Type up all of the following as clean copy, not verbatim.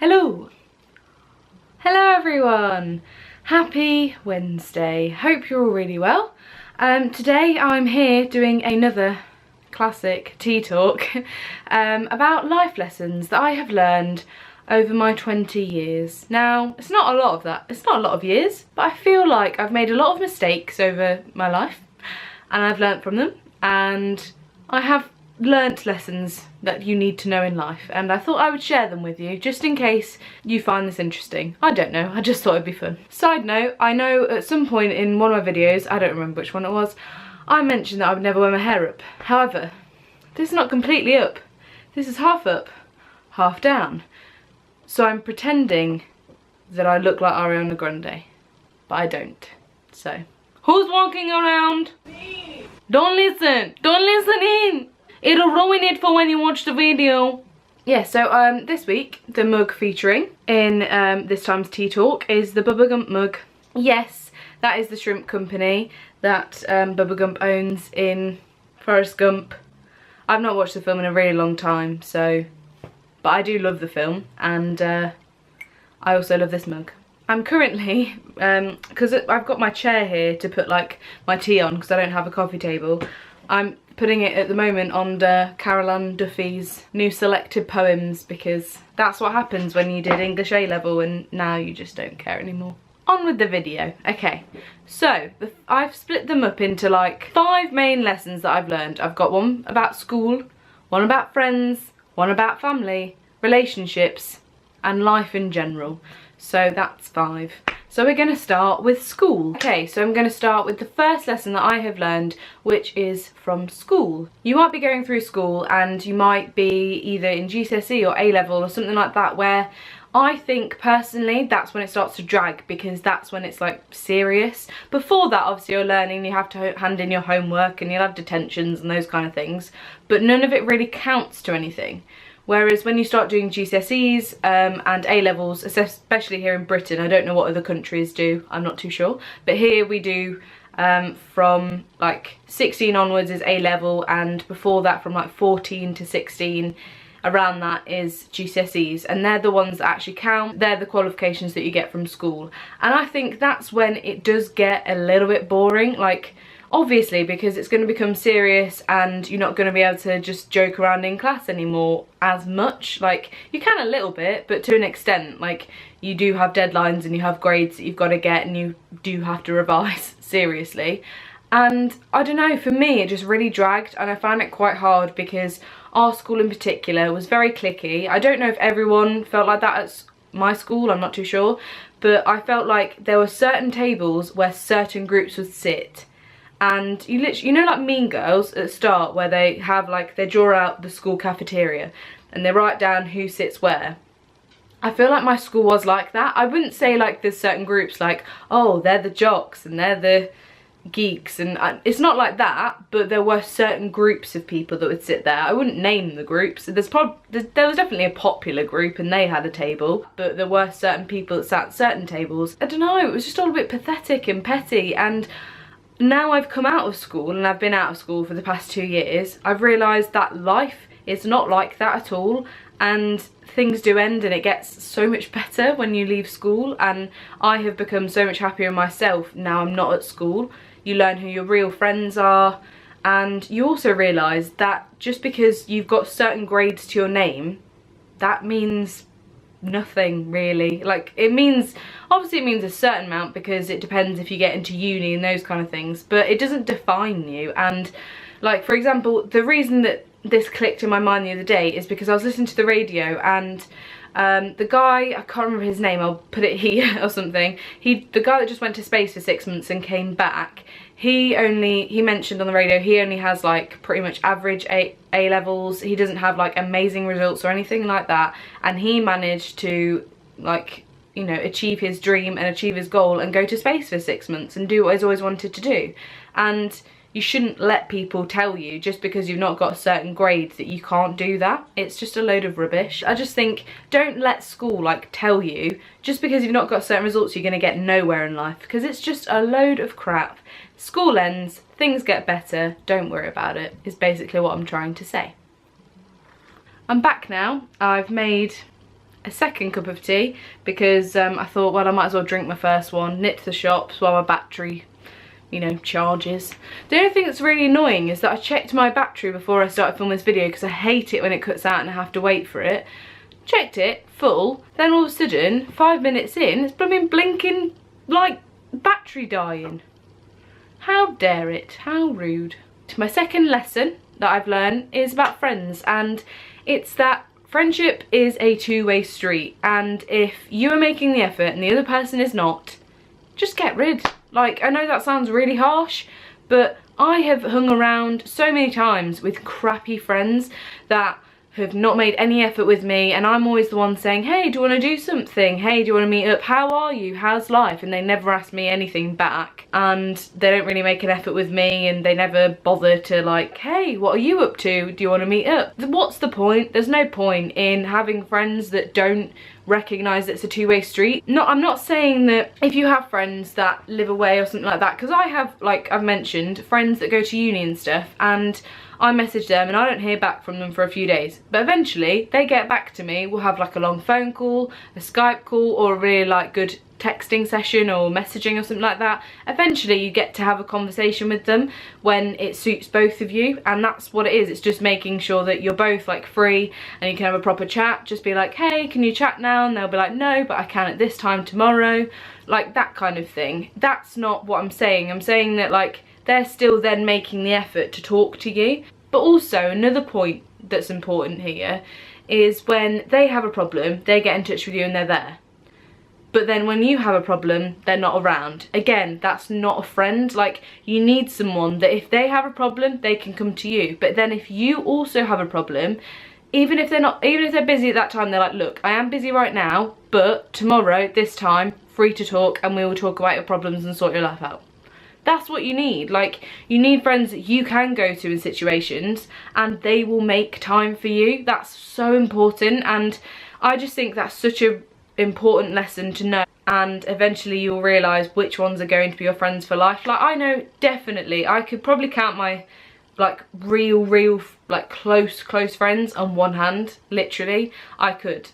Hello! Hello everyone! Happy Wednesday. Hope you're all really well. Today I'm here doing another classic tea talk about life lessons that I have learned over my 20 years. Now, it's not a lot of years, but I feel like I've made a lot of mistakes over my life and I've learnt from them, and I have learnt lessons that you need to know in life, and I thought I would share them with you just in case you find this interesting. I don't know, I just thought it'd be fun. Side note, I know at some point in one of my videos, I don't remember which one it was, I mentioned that I would never wear my hair up. However, this is not completely up. This is half up, half down. So I'm pretending that I look like Ariana Grande, but I don't. So, who's walking around? Me. Don't listen in. It'll ruin it for when you watch the video. Yeah, so this week, the mug featuring in this time's tea talk is the Bubba Gump mug. Yes, that is the shrimp company that Bubba Gump owns in Forrest Gump. I've not watched the film in a really long time, so, but I do love the film, and I also love this mug. I'm currently, because I've got my chair here to put like my tea on because I don't have a coffee table, I'm putting it at the moment under Carol Ann Duffy's new selected poems, because that's what happens when you did English A-level and now you just don't care anymore. On with the video. Okay, so I've split them up into like 5 main lessons that I've learned. I've got one about school, one about friends, one about family, relationships, and life in general. So that's 5. So we're going to start with school. Okay, so I'm going to start with the first lesson that I have learned, which is from school. You might be going through school and you might be either in GCSE or A-level or something like that, where I think personally that's when it starts to drag, because that's when it's like serious. Before that, obviously you're learning, you have to hand in your homework and you'll have detentions and those kind of things, but none of it really counts to anything. Whereas when you start doing GCSEs and A-levels, especially here in Britain, I don't know what other countries do, I'm not too sure, but here we do from like 16 onwards is A-level, and before that from like 14 to 16, around that is GCSEs, and they're the ones that actually count. They're the qualifications that you get from school, and I think that's when it does get a little bit boring, like obviously because it's going to become serious and you're not going to be able to just joke around in class anymore as much. Like, you can a little bit, but to an extent. Like, you do have deadlines and you have grades that you've got to get and you do have to revise seriously. And I don't know, for me it just really dragged, and I found it quite hard because our school in particular was very cliquey. I don't know if everyone felt like that at my school, I'm not too sure, but I felt like there were certain tables where certain groups would sit. And you literally, you know, like Mean Girls at the start, where they have like, they draw out the school cafeteria and they write down who sits where. I feel like my school was like that. I wouldn't say like there's certain groups like, oh, they're the jocks and they're the geeks, and it's not like that, but there were certain groups of people that would sit there. I wouldn't name the groups. There was definitely a popular group and they had a table, but there were certain people that sat at certain tables. I don't know, it was just all a bit pathetic and petty. And now I've come out of school, and I've been out of school for the past 2 years, I've realised that life is not like that at all, and things do end and it gets so much better when you leave school, and I have become so much happier in myself now I'm not at school. You learn who your real friends are, and you also realise that just because you've got certain grades to your name, that means nothing really. Like, it means, obviously it means a certain amount because it depends if you get into uni and those kind of things, but it doesn't define you. And like, for example, the reason that this clicked in my mind the other day is because I was listening to the radio, and the guy, I can't remember his name, I'll put it here or something, the guy that just went to space for 6 months and came back, he mentioned on the radio he only has like pretty much average A-levels. He doesn't have like amazing results or anything like that, and he managed to, like, you know, achieve his dream and achieve his goal and go to space for 6 months and do what he's always wanted to do. And you shouldn't let people tell you just because you've not got certain grades that you can't do that. It's just a load of rubbish. I just think, don't let school like tell you just because you've not got certain results you're going to get nowhere in life, because it's just a load of crap. School ends, things get better, don't worry about it, is basically what I'm trying to say. I'm back now. I've made a second cup of tea because I thought, well, I might as well drink my first one, nip to the shops while my battery, you know, charges. The only thing that's really annoying is that I checked my battery before I started filming this video because I hate it when it cuts out and I have to wait for it. Checked it, full, then all of a sudden, 5 minutes in, it's blooming blinking like battery dying. How dare it, how rude. My second lesson that I've learned is about friends, and it's that friendship is a two-way street, and if you are making the effort and the other person is not, just get rid. Like, I know that sounds really harsh, but I have hung around so many times with crappy friends that have not made any effort with me, and I'm always the one saying, hey, do you want to do something? Hey, do you want to meet up? How are you? How's life? And they never ask me anything back, and they don't really make an effort with me, and they never bother to like, hey, what are you up to? Do you want to meet up? What's the point? There's no point in having friends that don't recognise it's a two-way street. No, I'm not saying that if you have friends that live away or something like that, because I have, like I've mentioned, friends that go to uni and stuff, and I message them and I don't hear back from them for a few days, but eventually they get back to me. We'll have like a long phone call, a Skype call, or a really like good texting session or messaging or something like that. Eventually you get to have a conversation with them when it suits both of you, and that's what it is. It's just making sure that you're both like free and you can have a proper chat. Just be like, hey, can you chat now? And they'll be like, no, but I can at this time tomorrow, like that kind of thing. That's not what I'm saying. I'm saying that like they're still then making the effort to talk to you. But also another point that's important here is when they have a problem, they get in touch with you and they're there. But then when you have a problem, they're not around. Again, that's not a friend. Like, you need someone that if they have a problem, they can come to you. But then if you also have a problem, even if they're busy at that time, they're like, look, I am busy right now, but tomorrow, this time, free to talk, and we will talk about your problems and sort your life out. That's what you need. Like, you need friends that you can go to in situations and they will make time for you. That's so important, and I just think that's such a important lesson to know, and eventually you'll realise which ones are going to be your friends for life. Like, I know definitely I could probably count my like real like close friends on one hand. Literally, I could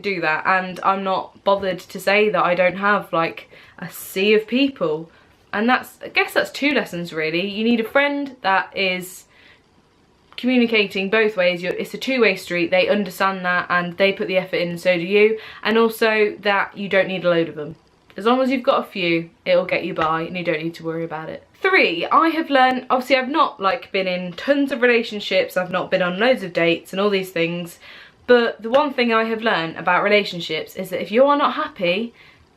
do that, and I'm not bothered to say that I don't have like a sea of people. And that's, I guess that's two lessons really. You need a friend that is communicating both ways. It's a two-way street. They understand that and they put the effort in, and so do you. And also that you don't need a load of them. As long as you've got a few, it'll get you by and you don't need to worry about it. 3, I have learned, obviously I've not like been in tons of relationships, I've not been on loads of dates and all these things, but the one thing I have learned about relationships is that if you are not happy,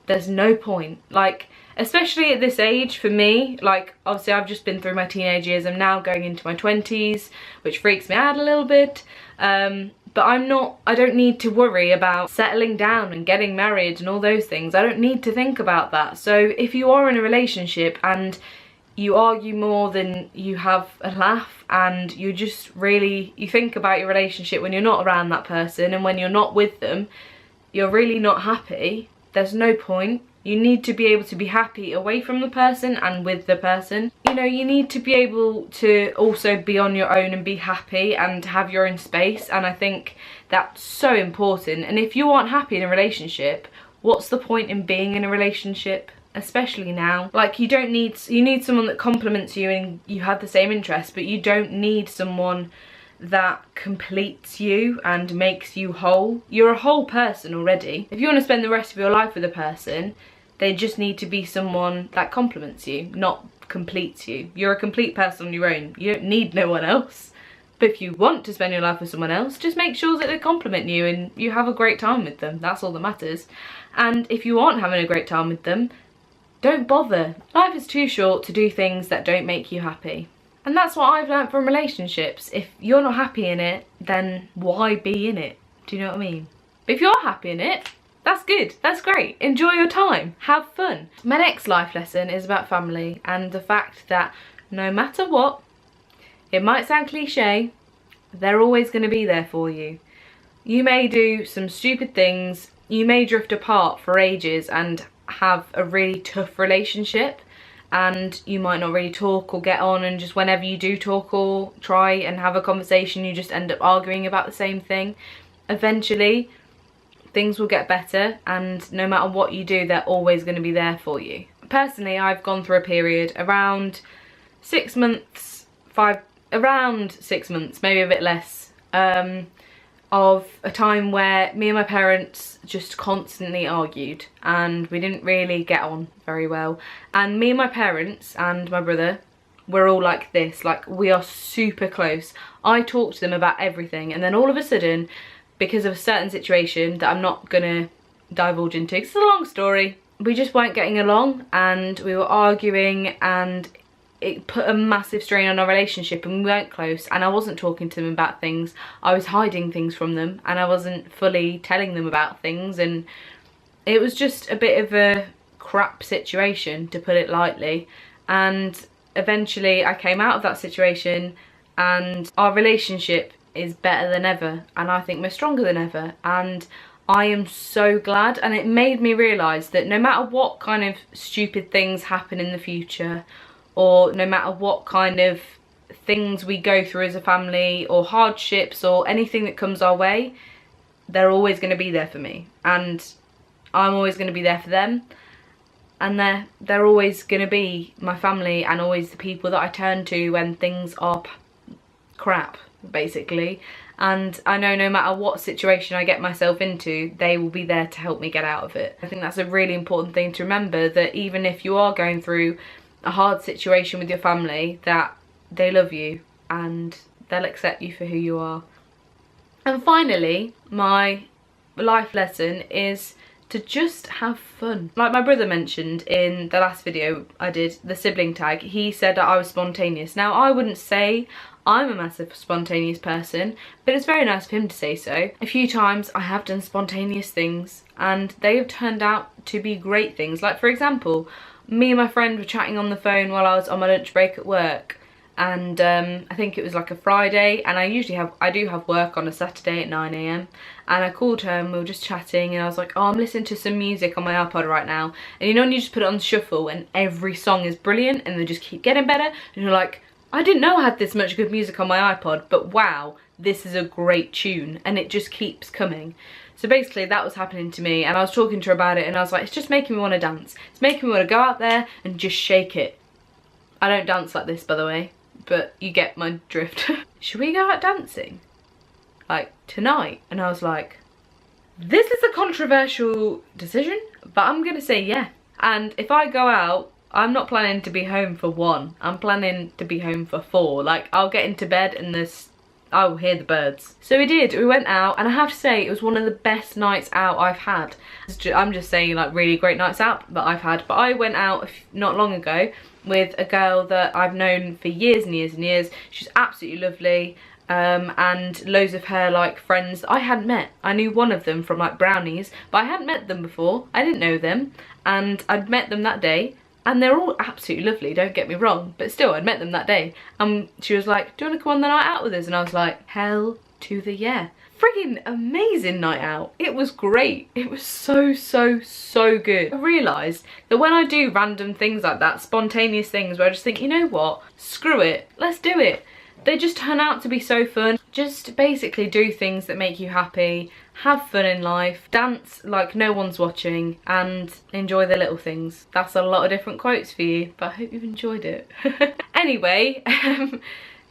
there's no point. Like, especially at this age for me, like obviously I've just been through my teenage years, I'm now going into my 20s, which freaks me out a little bit, but I don't need to worry about settling down and getting married and all those things. I don't need to think about that. So if you are in a relationship and you argue more than you have a laugh, and you just really, you think about your relationship when you're not around that person, and when you're not with them, you're really not happy, there's no point. You need to be able to be happy away from the person and with the person. You know, you need to be able to also be on your own and be happy and have your own space, and I think that's so important. And if you aren't happy in a relationship, what's the point in being in a relationship? Especially now. Like, you need someone that complements you and you have the same interests, but you don't need someone that completes you and makes you whole. You're a whole person already. If you want to spend the rest of your life with a person, they just need to be someone that complements you, not completes you. You're a complete person on your own. You don't need no one else. But if you want to spend your life with someone else, just make sure that they compliment you and you have a great time with them. That's all that matters. And if you aren't having a great time with them, don't bother. Life is too short to do things that don't make you happy. And that's what I've learnt from relationships. If you're not happy in it, then why be in it? Do you know what I mean? But if you're happy in it, that's good, that's great. Enjoy your time, have fun. My next life lesson is about family and the fact that no matter what, it might sound cliche, they're always going to be there for you. You may do some stupid things, you may drift apart for ages and have a really tough relationship, and you might not really talk or get on, and just whenever you do talk or try and have a conversation, you just end up arguing about the same thing. Eventually, things will get better, and no matter what you do, they're always going to be there for you. Personally, I've gone through a period around 6 months, around 6 months, maybe a bit less, of a time where me and my parents just constantly argued and we didn't really get on very well. And me and my parents and my brother, we're all like this, like we are super close. I talk to them about everything, and then all of a sudden, because of a certain situation that I'm not gonna divulge into, it's a long story, we just weren't getting along and we were arguing, and it put a massive strain on our relationship, and we weren't close, and I wasn't talking to them about things. I was hiding things from them, and I wasn't fully telling them about things, and it was just a bit of a crap situation, to put it lightly. And eventually I came out of that situation, and our relationship is better than ever, and I think we're stronger than ever, and I am so glad. And it made me realise that no matter what kind of stupid things happen in the future, or no matter what kind of things we go through as a family, or hardships, or anything that comes our way, they're always going to be there for me, and I'm always going to be there for them, and they're always going to be my family, and always the people that I turn to when things are crap, basically. And I know no matter what situation I get myself into, they will be there to help me get out of it. I think that's a really important thing to remember, that even if you are going through a hard situation with your family, that they love you and they'll accept you for who you are. And finally, my life lesson is to just have fun. Like my brother mentioned in the last video I did, the sibling tag, he said that I was spontaneous. Now, I wouldn't say I'm a massive spontaneous person, but it's very nice of him to say so. A few times I have done spontaneous things and they have turned out to be great things. Like, for example, me and my friend were chatting on the phone while I was on my lunch break at work, and I think it was like a Friday, and I do have work on a Saturday at 9 AM, and I called her and we were just chatting, and I was like, oh, I'm listening to some music on my iPod right now, and you know when you just put it on shuffle and every song is brilliant and they just keep getting better, and you're like, I didn't know I had this much good music on my iPod, but wow, this is a great tune, and it just keeps coming. So basically that was happening to me, and I was talking to her about it, and I was like, it's just making me want to dance. It's making me want to go out there and just shake it. I don't dance like this, by the way, but you get my drift. Should we go out dancing? Like, tonight? And I was like, this is a controversial decision, but I'm gonna say yeah. And if I go out, I'm not planning to be home for 1. I'm planning to be home for 4. Like, I'll get into bed and I will hear the birds. So we did, we went out, and I have to say it was one of the best nights out I've had. I'm just saying, like, really great nights out that I've had, but I went out not long ago with a girl that I've known for years and years and years. She's absolutely lovely, and loads of her like friends I hadn't met. I knew one of them from like Brownies, but I hadn't met them before. I didn't know them, and I'd met them that day. And they're all absolutely lovely, don't get me wrong, but still, I'd met them that day. She was like, do you want to come on the night out with us? And I was like, hell to the yeah. Friggin' amazing night out. It was great. It was so, so, so good. I realised that when I do random things like that, spontaneous things where I just think, you know what, screw it, let's do it. They just turn out to be so fun. Just basically do things that make you happy, have fun in life, dance like no one's watching, and enjoy the little things. That's a lot of different quotes for you, but I hope you've enjoyed it. Anyway, I'm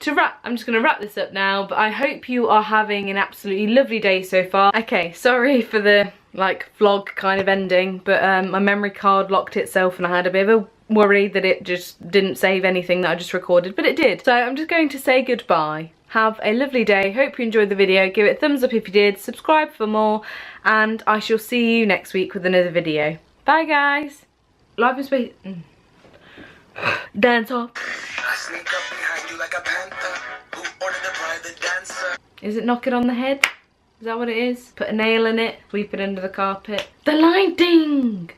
just gonna wrap this up now, but I hope you are having an absolutely lovely day so far. Okay, sorry for the like vlog kind of ending, but my memory card locked itself and I had a bit of a worry that it just didn't save anything that I just recorded, but it did. So I'm just going to say goodbye. Have a lovely day. Hope you enjoyed the video. Give it a thumbs up if you did, subscribe for more, and I shall see you next week with another video. Bye guys. Life is space. Dance off. I sneak up behind you like a panther who ordered a private dancer. Is it knock it on the head? Is that what it is? Put a nail in it, sweep it under the carpet. The lighting!